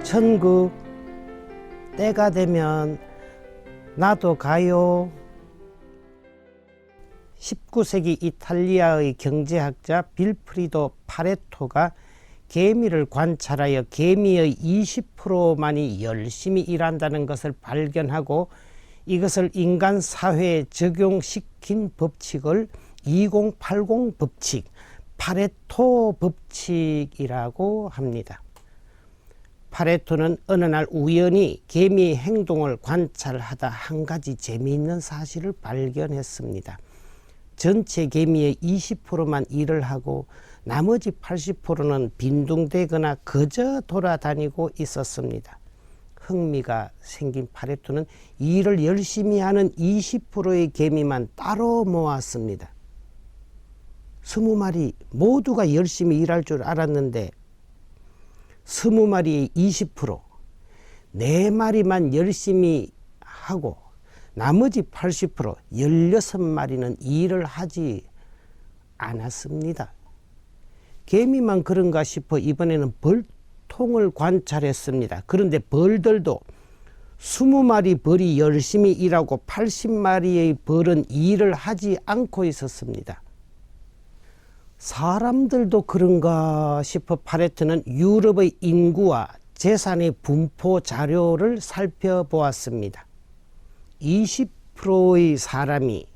천국 때가 되면 나도 가요. 19세기 이탈리아의 경제학자 빌프리도 파레토가 개미를 관찰하여 개미의 20%만이 열심히 일한다는 것을 발견하고 이것을 인간 사회에 적용시킨 법칙을 2080 법칙, 파레토 법칙이라고 합니다. 파레토는 어느 날 우연히 개미의 행동을 관찰하다 한 가지 재미있는 사실을 발견했습니다. 전체 개미의 20%만 일을 하고 나머지 80%는 빈둥대거나 그저 돌아다니고 있었습니다. 흥미가 생긴 파레토는 일을 열심히 하는 20%의 개미만 따로 모았습니다. 20마리 모두가 열심히 일할 줄 알았는데 20마리의 20%, 4마리만 열심히 하고 나머지 80%, 16마리는 일을 하지 않았습니다. 개미만 그런가 싶어 이번에는 벌통을 관찰했습니다. 그런데 벌들도 20마리 벌이 열심히 일하고 80마리의 벌은 일을 하지 않고 있었습니다. 사람들도 그런가 싶어 파레토는 유럽의 인구와 재산의 분포 자료를 살펴보았습니다. 20%의 사람이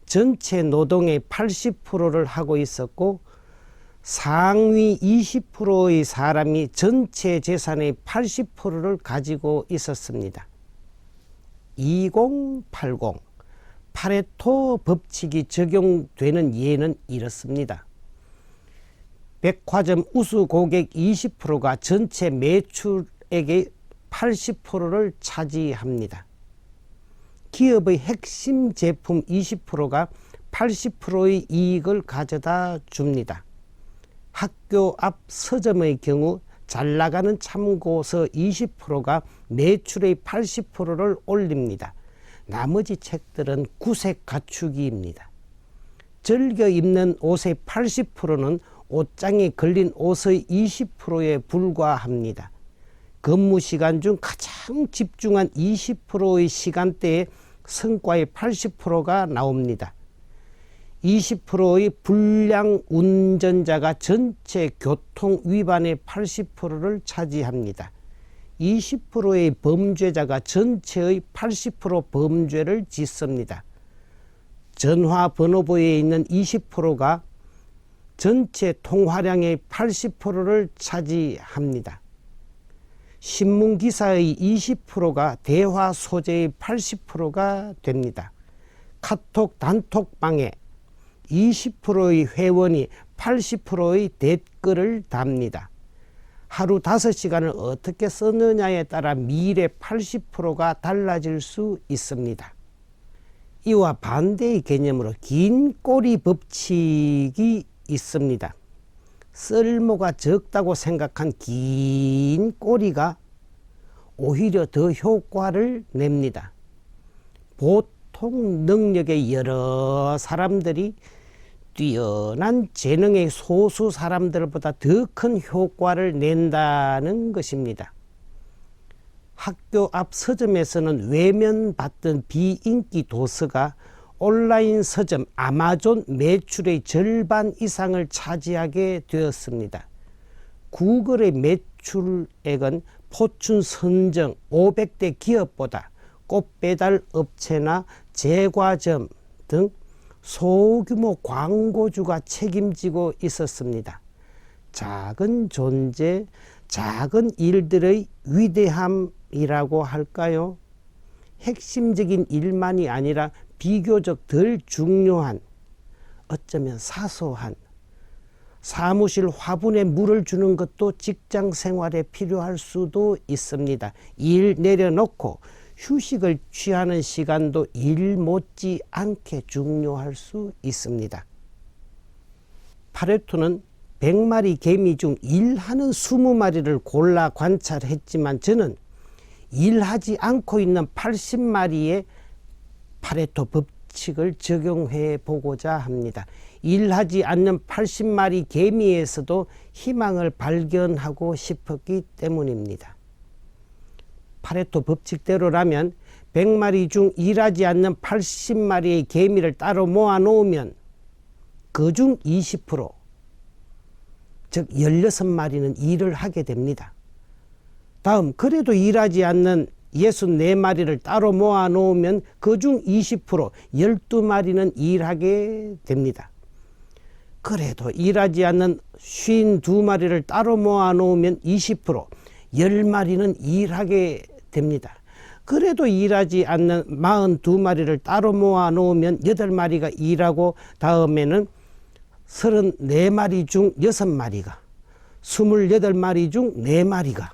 전체 노동의 80%를 하고 있었고 상위 20%의 사람이 전체 재산의 80%를 가지고 있었습니다. 2080 파레토 법칙이 적용되는 예는 이렇습니다. 백화점 우수 고객 20%가 전체 매출액의 80%를 차지합니다. 기업의 핵심 제품 20%가 80%의 이익을 가져다 줍니다. 학교 앞 서점의 경우 잘 나가는 참고서 20%가 매출의 80%를 올립니다. 나머지 책들은 구색 갖추기입니다. 즐겨 입는 옷의 80%는 옷장에 걸린 옷의 20%에 불과합니다. 근무 시간 중 가장 집중한 20%의 시간대에 성과의 80%가 나옵니다. 20%의 불량 운전자가 전체 교통 위반의 80%를 차지합니다. 20%의 범죄자가 전체의 80% 범죄를 짓습니다. 전화번호부에 있는 20%가 전체 통화량의 80%를 차지합니다. 신문기사의 20%가 대화 소재의 80%가 됩니다. 카톡 단톡방에 20%의 회원이 80%의 댓글을 답니다. 하루 5시간을 어떻게 썼느냐에 따라 미래 80%가 달라질 수 있습니다. 이와 반대의 개념으로 긴 꼬리 법칙이 있습니다. 쓸모가 적다고 생각한 긴 꼬리가 오히려 더 효과를 냅니다. 보통 능력의 여러 사람들이 뛰어난 재능의 소수 사람들보다 더 큰 효과를 낸다는 것입니다. 학교 앞 서점에서는 외면받던 비인기 도서가 온라인 서점 아마존 매출의 절반 이상을 차지하게 되었습니다. 구글의 매출액은 포춘 선정 500대 기업보다 꽃배달 업체나 제과점 등 소규모 광고주가 책임지고 있었습니다. 작은 존재, 작은 일들의 위대함이라고 할까요? 핵심적인 일만이 아니라 비교적 덜 중요한, 어쩌면 사소한, 사무실 화분에 물을 주는 것도 직장 생활에 필요할 수도 있습니다. 일 내려놓고 휴식을 취하는 시간도 일 못지 않게 중요할 수 있습니다. 파레토는 100마리 개미 중 일하는 20마리를 골라 관찰했지만 저는 일하지 않고 있는 80마리의 파레토 법칙을 적용해 보고자 합니다. 일하지 않는 80마리 개미에서도 희망을 발견하고 싶었기 때문입니다. 파레토 법칙대로라면 100마리 중 일하지 않는 80마리의 개미를 따로 모아놓으면 그중 20%, 즉 16마리는 일을 하게 됩니다. 다음, 그래도 일하지 않는 64마리를 따로 모아놓으면 그중 20%, 12마리는 일하게 됩니다. 그래도 일하지 않는 52마리를 따로 모아놓으면 20%, 10마리는 일하게 됩니다. 그래도 일하지 않는 42마리를 따로 모아놓으면 8마리가 일하고 다음에는 34마리 중 6마리가, 28마리 중 4마리가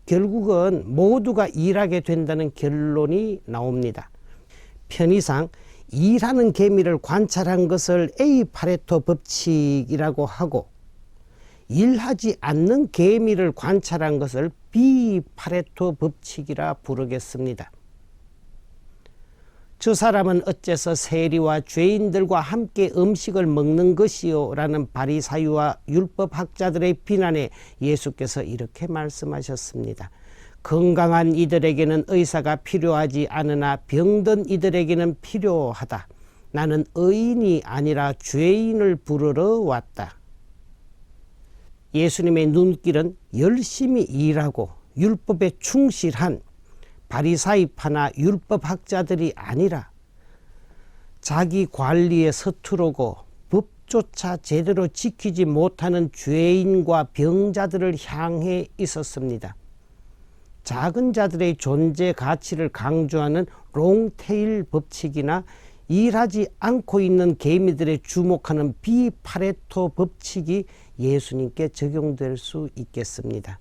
결국은 모두가 일하게 된다는 결론이 나옵니다. 편의상 일하는 개미를 관찰한 것을 A 파레토 법칙이라고 하고 일하지 않는 개미를 관찰한 것을 B 파레토 법칙이라 부르겠습니다. 저 사람은 어째서 세리와 죄인들과 함께 음식을 먹는 것이요? 라는 바리사유와 율법학자들의 비난에 예수께서 이렇게 말씀하셨습니다. 건강한 이들에게는 의사가 필요하지 않으나 병든 이들에게는 필요하다. 나는 의인이 아니라 죄인을 부르러 왔다. 예수님의 눈길은 열심히 일하고 율법에 충실한 바리사이파나 율법학자들이 아니라 자기 관리에 서투르고 법조차 제대로 지키지 못하는 죄인과 병자들을 향해 있었습니다. 작은 자들의 존재 가치를 강조하는 롱테일 법칙이나 일하지 않고 있는 개미들에 주목하는 비파레토 법칙이 예수님께 적용될 수 있겠습니다.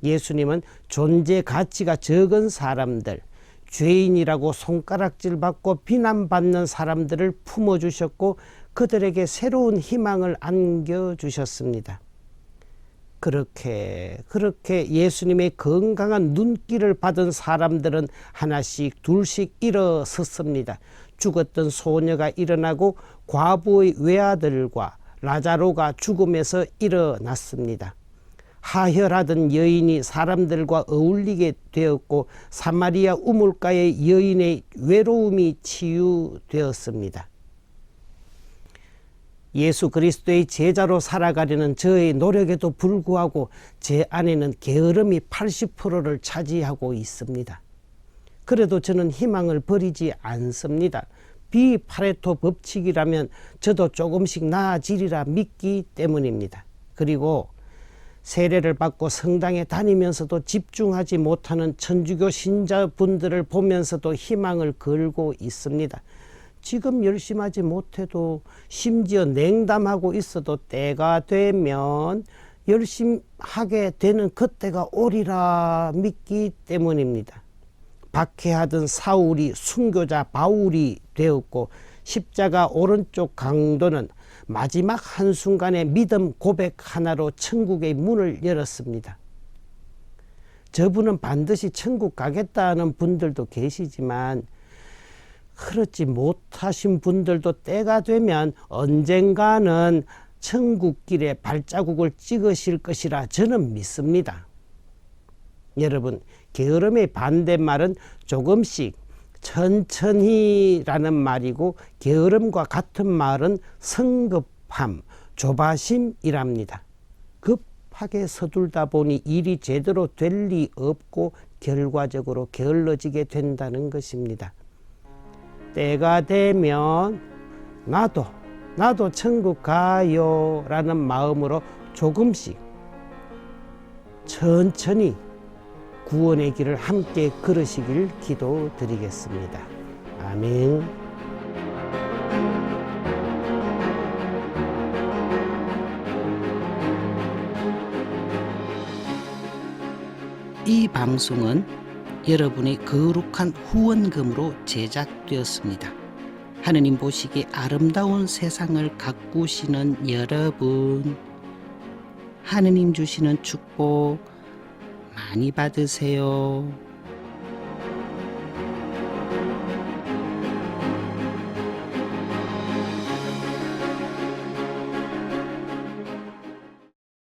예수님은 존재 가치가 적은 사람들, 죄인이라고 손가락질 받고 비난받는 사람들을 품어주셨고 그들에게 새로운 희망을 안겨주셨습니다. 그렇게 예수님의 건강한 눈길을 받은 사람들은 하나씩 둘씩 일어섰습니다. 죽었던 소녀가 일어나고 과부의 외아들과 라자로가 죽음에서 일어났습니다. 하혈하던 여인이 사람들과 어울리게 되었고 사마리아 우물가의 여인의 외로움이 치유되었습니다. 예수 그리스도의 제자로 살아가려는 저의 노력에도 불구하고 제 안에는 게으름이 80%를 차지하고 있습니다. 그래도 저는 희망을 버리지 않습니다. 비파레토 법칙이라면 저도 조금씩 나아지리라 믿기 때문입니다. 그리고 세례를 받고 성당에 다니면서도 집중하지 못하는 천주교 신자분들을 보면서도 희망을 걸고 있습니다. 지금 열심히 하지 못해도 심지어 냉담하고 있어도 때가 되면 열심히 하게 되는 그때가 오리라 믿기 때문입니다. 박해하던 사울이 순교자 바울이 되었고 십자가 오른쪽 강도는 마지막 한순간에 믿음 고백 하나로 천국의 문을 열었습니다. 저분은 반드시 천국 가겠다는 분들도 계시지만 그렇지 못하신 분들도 때가 되면 언젠가는 천국길에 발자국을 찍으실 것이라 저는 믿습니다. 여러분, 게으름의 반대말은 조금씩 천천히라는 말이고 게으름과 같은 말은 성급함, 조바심이랍니다. 급하게 서둘다 보니 일이 제대로 될 리 없고 결과적으로 게을러지게 된다는 것입니다. 때가 되면 나도 천국 가요 라는 마음으로 조금씩 천천히 구원의 길을 함께 걸으시길 기도드리겠습니다. 아멘. 이 방송은 여러분의 거룩한 후원금으로 제작되었습니다. 하느님 보시기에 아름다운 세상을 가꾸시는 여러분, 하느님 주시는 축복 많이 받으세요.